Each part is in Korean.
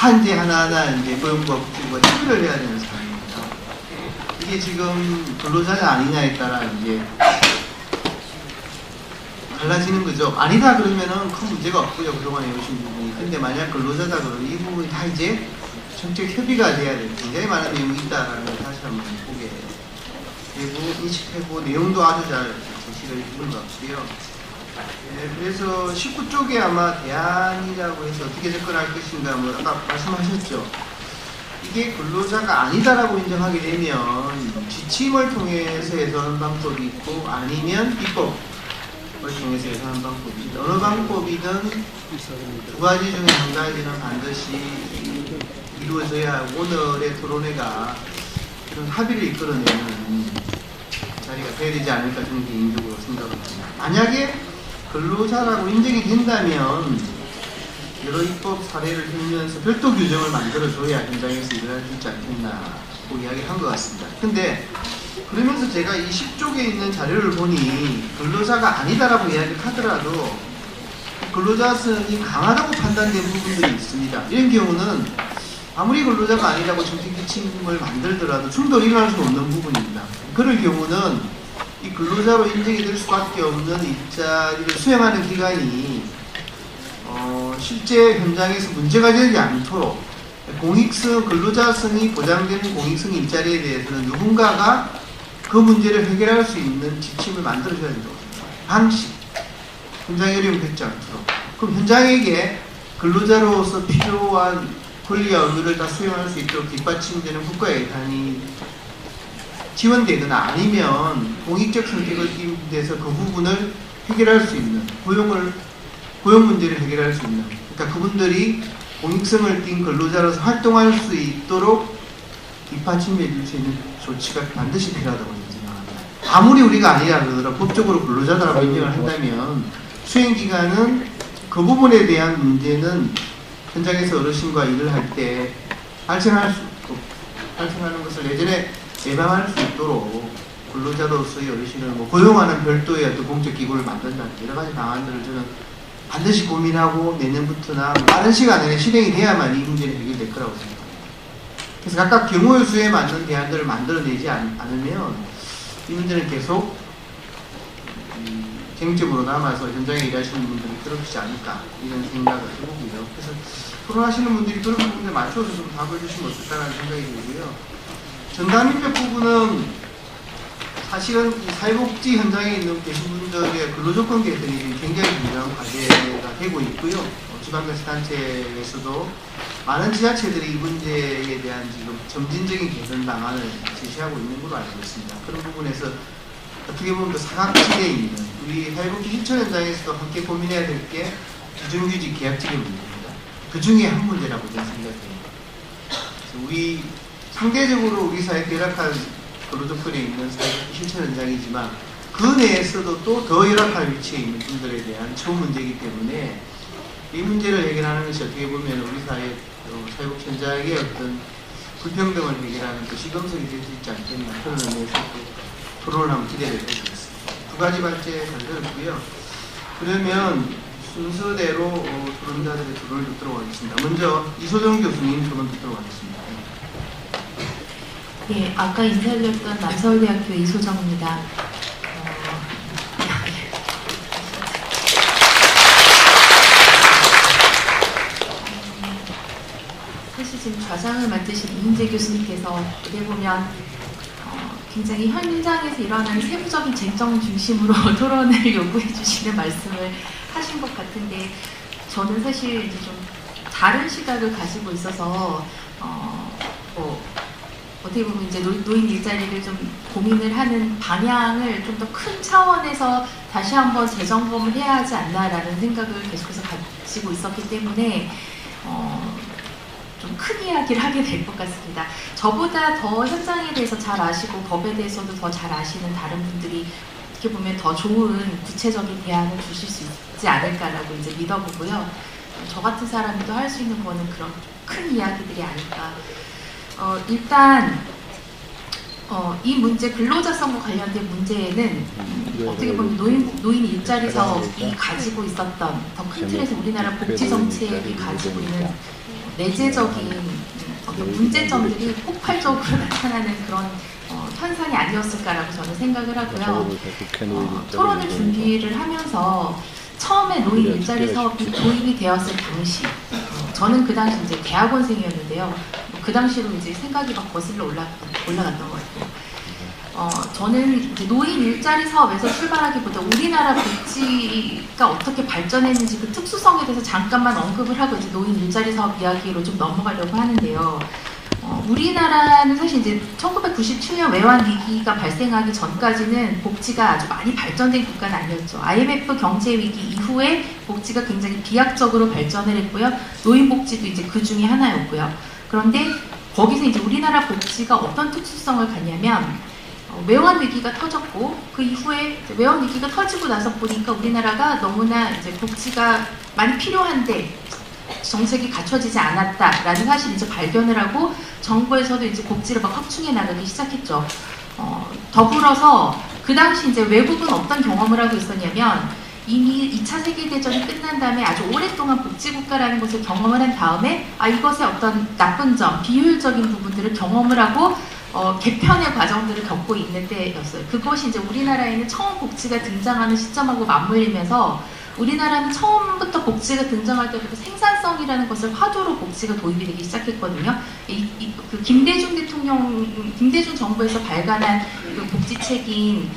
다 이제 하나하나 이제 고용보호법과 처리를 해야 되는 상황입니다. 이게 지금 근로자냐 아니냐에 따라 이제 달라지는 거죠. 아니다 그러면은 큰 문제가 없고요. 그동안 해오신 부분이. 근데 만약 근로자다 그러면 이 부분이 다 이제 정책 협의가 돼야 돼요. 굉장히 많은 내용이 있다라는 걸 다시 한번 보게 되고 인식하고 내용도 아주 잘 제시를 해준 것 같고요. 네, 그래서 19쪽에 아마 대안이라고 해서 어떻게 접근할 것인가 뭐 아까 말씀하셨죠. 이게 근로자가 아니다라고 인정하게 되면 지침을 통해서 해서하는 방법이 있고 아니면 입법을 통해서 해서하는 방법이 있다. 어느 방법이든 두 가지 중에 한 가지는 반드시 이루어져야 하고 오늘의 토론회가 그런 합의를 이끌어내는 자리가 돼야 되지 않을까 저는 개인적으로 생각을 합니다. 만약에 근로자라고 인정이 된다면 여러 입법 사례를 들면서 별도 규정을 만들어줘야 현장에서 일을 할 수 있지 않겠나고 이야기를 한 것 같습니다. 근데 그러면서 제가 이 10쪽에 있는 자료를 보니 근로자가 아니다라고 이야기를 하더라도 근로자성이 강하다고 판단된 부분들이 있습니다. 이런 경우는 아무리 근로자가 아니라고 정책 지침을 만들더라도 충돌이 일어날 수 없는 부분입니다. 그럴 경우는 이 근로자로 인정이 될 수밖에 없는 일자리를 수행하는 기관이 실제 현장에서 문제가 되지 않도록 공익성, 근로자성이 보장되는 공익성 일자리에 대해서는 누군가가 그 문제를 해결할 수 있는 지침을 만들어줘야 된다고 생각합니다. 방식, 현장의 어려움이 되지 않도록. 그럼 현장에게 근로자로서 필요한 권리와 의무를 다 수행할 수 있도록 뒷받침되는 국가 예산이 지원되거나 아니면 공익적 선택을 띠면서 그 부분을 해결할 수 있는 고용 문제를 해결할 수 있는 그러니까 그분들이 공익성을 띈 근로자로서 활동할 수 있도록 뒷받침해 줄 수 있는 조치가 반드시 필요하다고 생각합니다. 아무리 우리가 아니라 그러더라도 법적으로 근로자라고 인정을 한다면 수행기관은 그 부분에 대한 문제는 현장에서 어르신과 일을 할 때 발생하는 것을 예전에 예방할 수 있도록 근로자로서의 어르신을 고용하는 별도의 어떤 공적 기구를 만든다. 여러 가지 방안들을 저는 반드시 고민하고 내년부터나 빠른 시간 내에 실행이 돼야만 이 문제는 해결될 거라고 생각합니다. 그래서 각각 경우의 수에 맞는 대안들을 만들어내지 않으면 이 문제는 계속 쟁점으로 남아서 현장에 일하시는 분들이 괴롭히지 않을까 이런 생각을 해보고요. 그래서 토론하시는 분들이 그런 부분에 맞춰서 좀 답을 주시면 어떨까라는 생각이 들고요. 전담인력 부분은 사실은 이 사회복지 현장에 있는 계신 분들의 근로조건 개선이 굉장히 중요한 과제가 되고 있고요. 지방자치단체에서도 많은 지자체들이 이 문제에 대한 지금 점진적인 개선 방안을 제시하고 있는 걸로 알고 있습니다. 그런 부분에서 어떻게 보면 그 사각지대에 있는 우리 사회복지 실천 현장에서도 함께 고민해야 될 게 비정규직 계약직의 문제입니다. 그 중에 한 문제라고 저는 생각해요. 우리 상대적으로 우리 사회 열악한 근로조건에 있는 사회복지 실천 현장이지만 그 내에서도 또 더 열악한 위치에 있는 분들에 대한 처우 문제이기 때문에 이 문제를 해결하는 것이 어떻게 보면 우리 사회 사회복지 현장의 어떤 불평등을 해결하는 그 시금석이 될 수 있지 않겠나 그런 의미에서 토론을 한번 기대를 해보겠습니다. 두 가지 발제 잘 들었고요. 그러면 순서대로 토론자들의 토론을 듣도록 하겠습니다. 먼저 이소정 교수님 토론 듣도록 하겠습니다. 예, 아까 인사드렸던 남서울대학교 이소정입니다. 사실 지금 좌장을 맡으신 이인재 교수님께서 어떻게 보면 굉장히 현장에서 일어나는 세부적인 쟁점 중심으로 토론을 요구해 주시는 말씀을 하신 것 같은데 저는 사실 이제 좀 다른 시각을 가지고 있어서 어떻게 보면 이제 노인 일자리를 좀 고민을 하는 방향을 좀 더 큰 차원에서 다시 한번 재점검을 해야 하지 않나라는 생각을 계속해서 가지고 있었기 때문에 좀 큰 이야기를 하게 될 것 같습니다. 저보다 더 현장에 대해서 잘 아시고 법에 대해서도 더 잘 아시는 다른 분들이 어떻게 보면 더 좋은 구체적인 대안을 주실 수 있지 않을까라고 이제 믿어보고요. 저 같은 사람이 또 할 수 있는 거는 그런 큰 이야기들이 아닐까. 일단 이 문제 근로자성과 관련된 문제에는 어떻게 보면 노인 일자리 사업이 가지고 있었던 더 큰 틀에서 우리나라 복지 정책이 가지고 있는 내재적인 어떤 문제점들이 폭발적으로 나타나는 그런 현상이 아니었을까라고 저는 생각을 하고요. 토론을 준비를 하면서 처음에 노인 일자리 사업이 도입이 되었을 당시, 저는 그 당시 이제 대학원생이었는데요. 그 당시로 이제 생각이 막 거슬러 올라갔던 것 같아요. 저는 이제 노인 일자리 사업에서 출발하기보다 우리나라 복지가 어떻게 발전했는지 그 특수성에 대해서 잠깐만 언급을 하고 이제 노인 일자리 사업 이야기로 좀 넘어가려고 하는데요. 우리나라는 사실 이제 1997년 외환 위기가 발생하기 전까지는 복지가 아주 많이 발전된 국가는 아니었죠. IMF 경제 위기 이후에 복지가 굉장히 비약적으로 발전을 했고요. 노인 복지도 이제 그 중에 하나였고요. 그런데 거기서 이제 우리나라 복지가 어떤 특수성을 갖냐면 외환 위기가 터졌고 그 이후에 외환 위기가 터지고 나서 보니까 우리나라가 너무나 이제 복지가 많이 필요한데 정책이 갖춰지지 않았다라는 사실을 이제 발견을 하고 정부에서도 이제 복지를 막 확충해 나가기 시작했죠. 더불어서 그 당시 이제 외국은 어떤 경험을 하고 있었냐면 이미 2차 세계대전이 끝난 다음에 아주 오랫동안 복지국가라는 것을 경험을 한 다음에 이것의 어떤 나쁜 점, 비효율적인 부분들을 경험을 하고 개편의 과정들을 겪고 있는 때였어요. 그것이 이제 우리나라에는 처음 복지가 등장하는 시점하고 맞물리면서 우리나라는 처음부터 복지가 등장할 때부터 생산성이라는 것을 화두로 복지가 도입이 되기 시작했거든요. 그 김대중 정부에서 발간한 그 복지책인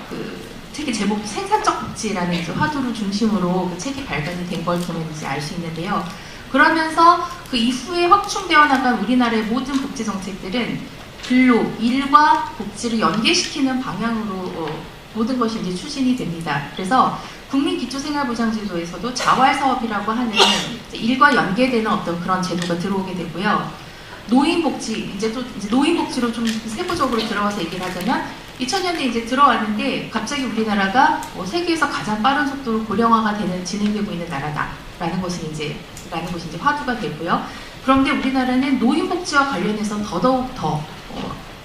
그 책의 제목 생산적 복지라는 이제 화두를 중심으로 그 책이 발간이 된 걸 보면 이제 알 수 있는데요. 그러면서 그 이후에 확충되어 나간 우리나라의 모든 복지 정책들은 근로, 일과 복지를 연계시키는 방향으로 모든 것이 이제 추진이 됩니다. 그래서 국민기초생활보장제도에서도 자활사업이라고 하는 일과 연계되는 어떤 그런 제도가 들어오게 되고요. 노인복지, 이제 노인복지로 좀 세부적으로 들어가서 얘기를 하자면 2000년대 이제 들어왔는데 갑자기 우리나라가 세계에서 가장 빠른 속도로 고령화가 진행되고 있는 나라다라는 것이 이제 화두가 되고요. 그런데 우리나라는 노인복지와 관련해서 더더욱 더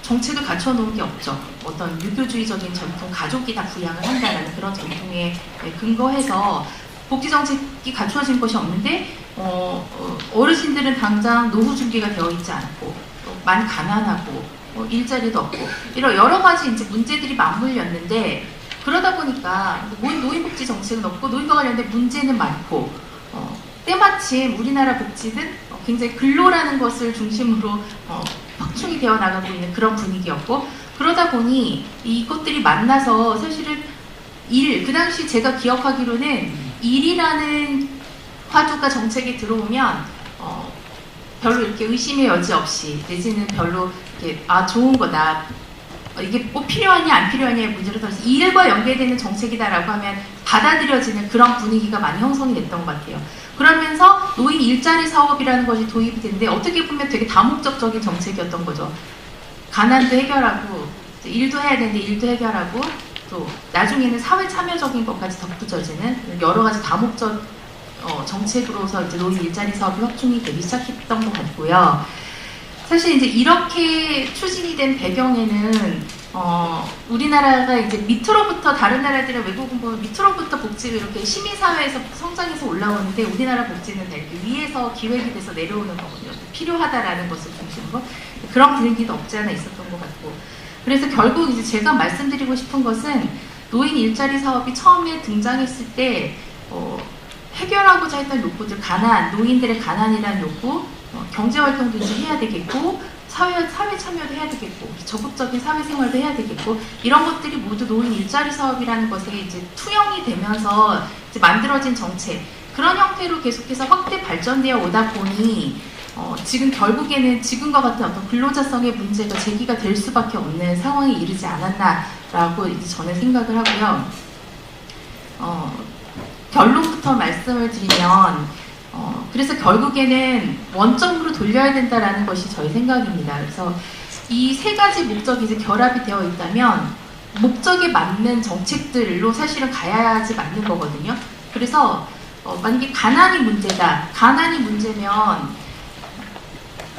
정책을 갖춰놓은 게 없죠. 어떤 유교주의적인 전통, 가족이 다 부양을 한다는 그런 전통에 근거해서 복지정책이 갖추어진 것이 없는데 어르신들은 당장 노후 준비가 되어 있지 않고 많이 가난하고 일자리도 없고 이런 여러 가지 이제 문제들이 맞물렸는데 그러다 보니까 노인복지 정책은 없고 노인과 관련된 문제는 많고 때마침 우리나라 복지는 굉장히 근로라는 것을 중심으로 확충이 되어 나가고 있는 그런 분위기였고 그러다 보니 이것들이 만나서 사실은 그 당시 제가 기억하기로는 일이라는 화두가 정책에 들어오면 별로 이렇게 의심의 여지 없이 내지는 별로 이렇게 좋은 거다 이게 뭐 필요하냐 안 필요하냐의 문제로 따라서 일과 연계되는 정책이다라고 하면 받아들여지는 그런 분위기가 많이 형성이 됐던 것 같아요. 그러면서 노인 일자리 사업이라는 것이 도입이 됐는데 어떻게 보면 되게 다목적적인 정책이었던 거죠. 가난도 해결하고 일도 해야 되는데 일도 해결하고 또 나중에는 사회 참여적인 것까지 덧붙여지는 여러 가지 다목적 정책으로서 이제 노인 일자리 사업이 확충이 되기 시작했던 것 같고요. 사실 이제 이렇게 추진이 된 배경에는 우리나라가 이제 밑으로부터 다른 나라들의 외국은 보면 밑으로부터 복지가 이렇게 시민사회에서 성장해서 올라오는데 우리나라 복지는 이렇게 위에서 기획이 돼서 내려오는 거거든요. 필요하다라는 것을 중심으로 그런 분위기도 없지 않아 있었던 것 같고 그래서 결국 이제 제가 말씀드리고 싶은 것은 노인 일자리 사업이 처음에 등장했을 때 해결하고자 했던 욕구들 노인들의 가난이라는 욕구 경제활동도 이제 해야 되겠고 사회 참여도 해야 되겠고 적극적인 사회생활도 해야 되겠고 이런 것들이 모두 노인 일자리 사업이라는 것에 이제 투영이 되면서 이제 만들어진 정책 그런 형태로 계속해서 확대 발전되어 오다 보니 지금 결국에는 지금과 같은 어떤 근로자성의 문제가 제기가 될 수밖에 없는 상황에 이르지 않았나라고 이제 저는 생각을 하고요. 결론부터 말씀을 드리면 그래서 결국에는 원점으로 돌려야 된다라는 것이 저희 생각입니다. 그래서 이 세 가지 목적이 이제 결합이 되어 있다면 목적에 맞는 정책들로 사실은 가야지 맞는 거거든요. 그래서 만약에 가난이 문제다. 가난이 문제면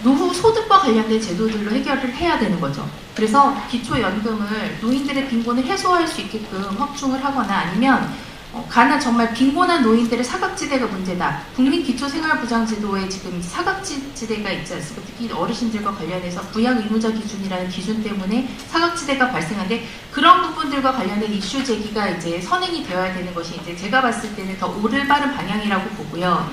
노후 소득과 관련된 제도들로 해결을 해야 되는 거죠. 그래서 기초연금을 노인들의 빈곤을 해소할 수 있게끔 확충을 하거나 아니면 가난 정말 빈곤한 노인들의 사각지대가 문제다. 국민기초생활보장제도에 지금 사각지대가 있지 않습니까? 특히 어르신들과 관련해서 부양 의무자 기준이라는 기준 때문에 사각지대가 발생하는데 그런 부분들과 관련된 이슈 제기가 이제 선행이 되어야 되는 것이 이제 제가 봤을 때는 더 올바른 방향이라고 보고요.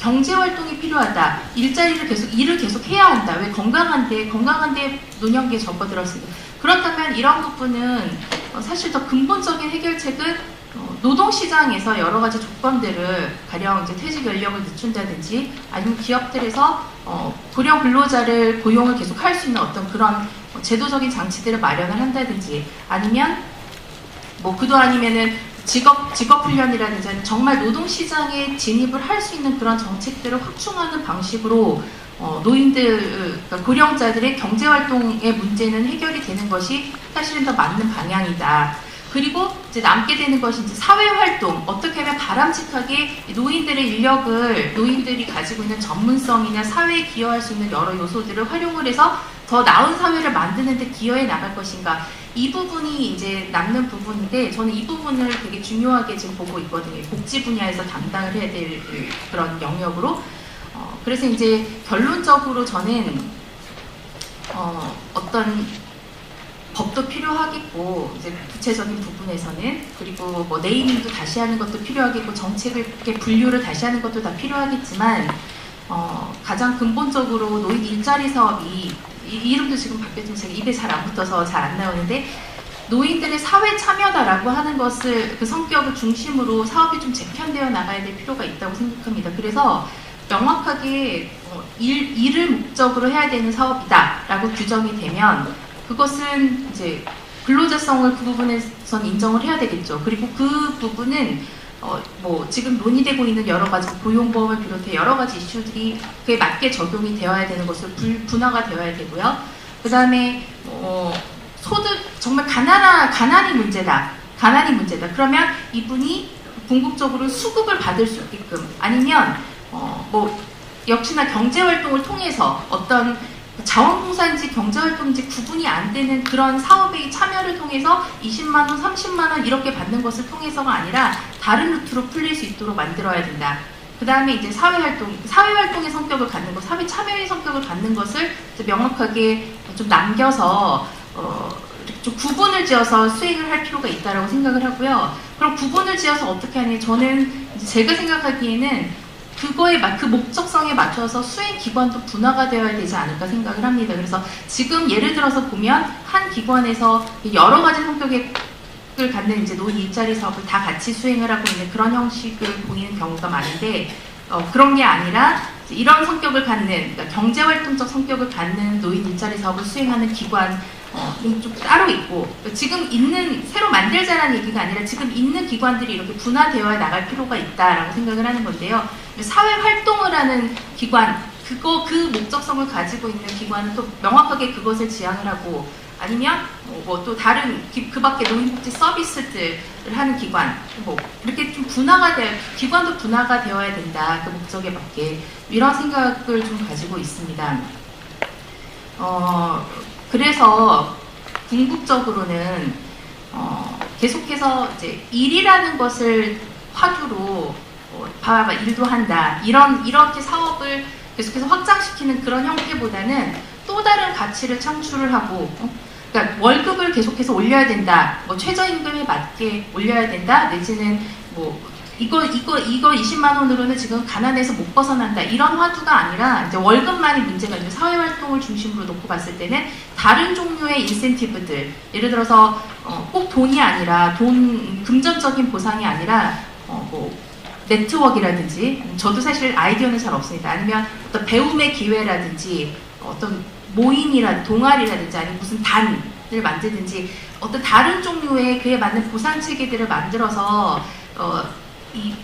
경제 활동이 필요하다. 일을 계속 해야 한다. 왜 건강한데 노년기에 접어들었습니다. 그렇다면 이런 부분은 사실 더 근본적인 해결책은 노동시장에서 여러 가지 조건들을 가령 이제 퇴직 연령을 늦춘다든지 아니면 기업들에서 고령 근로자를 고용을 계속 할 수 있는 어떤 그런 제도적인 장치들을 마련을 한다든지 아니면 뭐 그도 아니면은 직업 훈련이라든지 아니면 정말 노동시장에 진입을 할 수 있는 그런 정책들을 확충하는 방식으로 노인들, 그러니까 고령자들의 경제활동의 문제는 해결이 되는 것이 사실은 더 맞는 방향이다. 그리고 이제 남게 되는 것이 이제 사회활동, 어떻게 하면 바람직하게 노인들이 가지고 있는 전문성이나 사회에 기여할 수 있는 여러 요소들을 활용을 해서 더 나은 사회를 만드는 데 기여해 나갈 것인가. 이 부분이 이제 남는 부분인데 저는 이 부분을 되게 중요하게 지금 보고 있거든요. 복지 분야에서 담당을 해야 될 그런 영역으로. 그래서 이제 결론적으로 저는 어떤 법도 필요하겠고 이제 구체적인 부분에서는 그리고 뭐 네이밍도 다시 하는 것도 필요하겠고 정책을 이렇게 분류를 다시 하는 것도 다 필요하겠지만 가장 근본적으로 노인 일자리 사업이 이름도 지금 바뀌었지만 제가 입에 잘 안 붙어서 잘 안 나오는데 노인들의 사회 참여다라고 하는 것을 그 성격을 중심으로 사업이 좀 재편되어 나가야 될 필요가 있다고 생각합니다. 그래서 명확하게 일을 목적으로 해야 되는 사업이다라고 규정이 되면 그것은 이제 근로자성을 그 부분에선 인정을 해야 되겠죠. 그리고 그 부분은 뭐 지금 논의되고 있는 여러 가지 고용보험을 비롯해 여러 가지 이슈들이 그에 맞게 적용이 되어야 되는 것으로 분화가 되어야 되고요. 그 다음에 소득 정말 가난이 문제다. 그러면 이분이 궁극적으로 수급을 받을 수 있게끔 아니면 뭐 역시나 경제활동을 통해서 어떤 자원봉사인지 경제활동인지 구분이 안 되는 그런 사업의 참여를 통해서 20만 원, 30만 원 이렇게 받는 것을 통해서가 아니라 다른 루트로 풀릴 수 있도록 만들어야 된다. 그 다음에 이제 사회활동의 성격을 갖는 것, 사회 참여의 성격을 갖는 것을 명확하게 좀 남겨서 좀 구분을 지어서 수행을 할 필요가 있다고 생각을 하고요. 그럼 구분을 지어서 어떻게 하냐? 저는 제가 생각하기에는 그 목적성에 맞춰서 수행 기관도 분화가 되어야 되지 않을까 생각을 합니다. 그래서 지금 예를 들어서 보면 한 기관에서 여러 가지 성격을 갖는 이제 노인 일자리 사업을 다 같이 수행을 하고 있는 그런 형식을 보이는 경우가 많은데 그런 게 아니라 이런 성격을 갖는 그러니까 경제활동적 성격을 갖는 노인 일자리 사업을 수행하는 기관 좀 따로 있고 지금 있는 새로 만들자라는 얘기가 아니라 지금 있는 기관들이 이렇게 분화되어 나갈 필요가 있다라고 생각을 하는 건데요. 사회활동을 하는 기관 그 목적성을 가지고 있는 기관은 또 명확하게 그것을 지향을 하고 아니면 뭐 또 다른 그 밖에 노인복지 서비스들을 하는 기관 뭐 이렇게 좀 기관도 분화가 되어야 된다. 그 목적에 맞게 이런 생각을 좀 가지고 있습니다. 그래서 궁극적으로는 계속해서 이제 일이라는 것을 화두로 봐봐 일도 한다 이렇게 사업을 계속해서 확장시키는 그런 형태보다는 또 다른 가치를 창출을 하고 그러니까 월급을 계속해서 올려야 된다 뭐 최저임금에 맞게 올려야 된다 내지는 뭐 이거 20만 원으로는 지금 가난해서 못 벗어난다 이런 화두가 아니라 이제 월급만이 문제가 아니라 사회활동을 중심으로 놓고 봤을 때는 다른 종류의 인센티브들 예를 들어서 꼭 돈이 아니라 금전적인 보상이 아니라 뭐 네트워크라든지 저도 사실 아이디어는 잘 없습니다. 아니면 어떤 배움의 기회라든지 어떤 동아리라든지 아니면 무슨 단을 만드든지 어떤 다른 종류의 그에 맞는 보상 체계들을 만들어서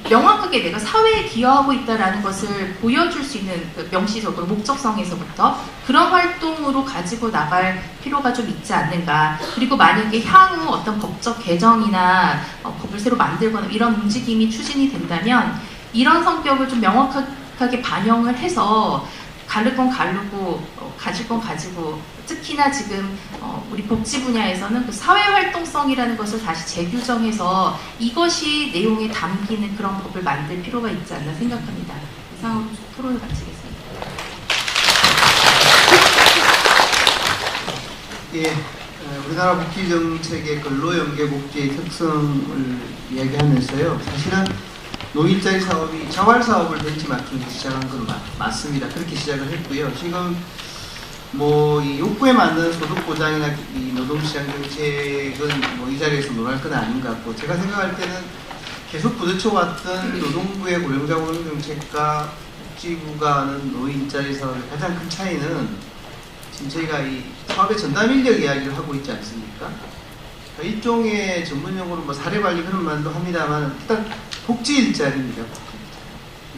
명확하게 내가 사회에 기여하고 있다는 것을 보여줄 수 있는 그 명시적으로 목적성에서부터 그런 활동으로 가지고 나갈 필요가 좀 있지 않는가. 그리고 만약에 향후 어떤 법적 개정이나 법을 새로 만들거나 이런 움직임이 추진이 된다면 이런 성격을 좀 명확하게 반영을 해서 가를 건 가르고 가질 건 가지고 특히나 지금 우리 복지 분야에서는 그 사회 활동성이라는 것을 다시 재규정해서 이것이 내용에 담기는 그런 법을 만들 필요가 있지 않나 생각합니다. 이상으로 토론을 마치겠습니다. 예, 우리나라 복지정책의 근로연계복지의 특성을 이야기하면서요. 사실은 노일자리 사업이 자활사업을 벤치 맞추면서 시작한 건 맞습니다. 그렇게 시작을 했고요. 지금 뭐 이 욕구에 맞는 소득 보장이나 이 노동시장 정책은 뭐 이 자리에서 논할 건 아닌 것 같고, 제가 생각할 때는 계속 부딪혀왔던 노동부의 고용자 고용 정책과 복지부가 하는 노인일자리 사업의 가장 큰 차이는 지금 저희가 이 사업의 전담 인력 이야기를 하고 있지 않습니까? 일종의 전문용어로 뭐 사례관리 그런 말도 합니다만, 일단 복지 일자리입니다.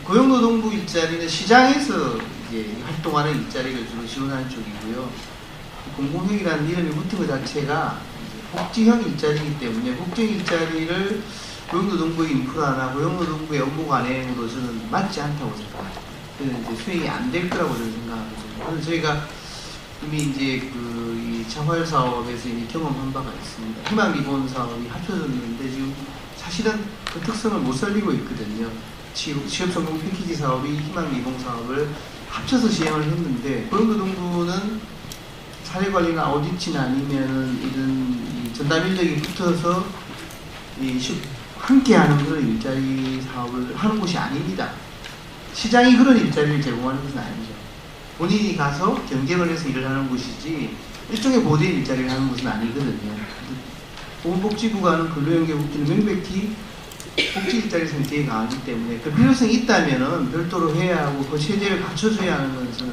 고용노동부 일자리는 시장에서 이제 활동하는 일자리를 주로 지원하는 쪽이고요. 공공형이라는 이름이 붙은 것 자체가 복지형 일자리이기 때문에 복지 일자리를 고용노동부의 인프라나 고용노동부의 업무 관행으로서는 맞지 않다고 생각합니다. 그래서 이제 수행이 안 될 거라고 저는 생각하거든요. 그래서 저희가 이미 이제 이 자활 사업에서 이미 경험한 바가 있습니다. 희망 리본 사업이 합쳐졌는데 지금 사실은 그 특성을 못 살리고 있거든요. 취업 성공 패키지 사업이 희망 리본 사업을 합쳐서 시행을 했는데, 고용노동부는 사례관리나 아우디트나 아니면은 이런 전담 인력이 붙어서 함께하는 그런 일자리 사업을 하는 곳이 아닙니다. 시장이 그런 일자리를 제공하는 것은 아니죠. 본인이 가서 경쟁을 해서 일을 하는 곳이지 일종의 보대인 일자리를 하는 것은 아니거든요. 보건복지부가 하는 근로연계복지는 명백히 복지 일자리 성격이 강하기 때문에 그 필요성이 있다면은 별도로 해야 하고 그 체제를 갖춰줘야 하는 것은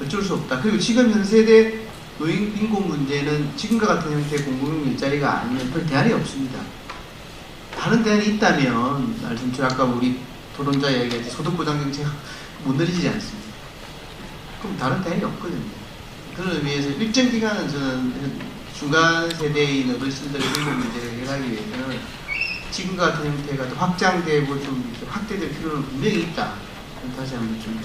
어쩔 수 없다. 그리고 지금 현 세대 노인 빈곤 문제는 지금과 같은 형태의 공공용 일자리가 아니면 별 대안이 없습니다. 다른 대안이 있다면 말씀처럼 아까 우리 토론자 이야기했듯이 소득보장 정책 못 늘리지 않습니다. 그럼 다른 대안이 없거든요. 그런 의미에서 일정 기간은 저는 중간 세대인 어르신들의 빈곤 문제를 해결하기 위해서는 지금과 같은 형태가 더 확장되고 좀 확대될 필요는 분명히 있다. 다시 한번 좀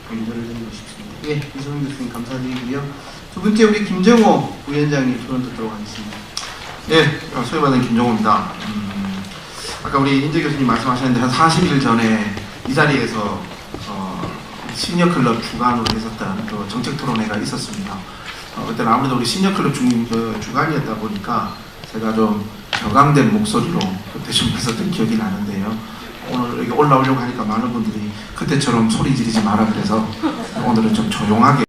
강조를 드리고 싶습니다. 예, 이성훈 교수님 감사드리고요. 두 번째 우리 김정호 부위원장님 토론 듣도록 하겠습니다. 네, 소개받은 김정호입니다. 아까 우리 인재 교수님 말씀하셨는데 한 40일 전에 이 자리에서 시니어클럽 주관으로 했었던 또 정책토론회가 있었습니다. 그때는 아무래도 우리 시니어클럽 주관이었다 보니까 제가 좀 격앙된 목소리로 그때 좀 했었던 기억이 나는데요. 오늘 여기 올라오려고 하니까 많은 분들이 그때처럼 소리 지르지 마라 그래서 오늘은 좀 조용하게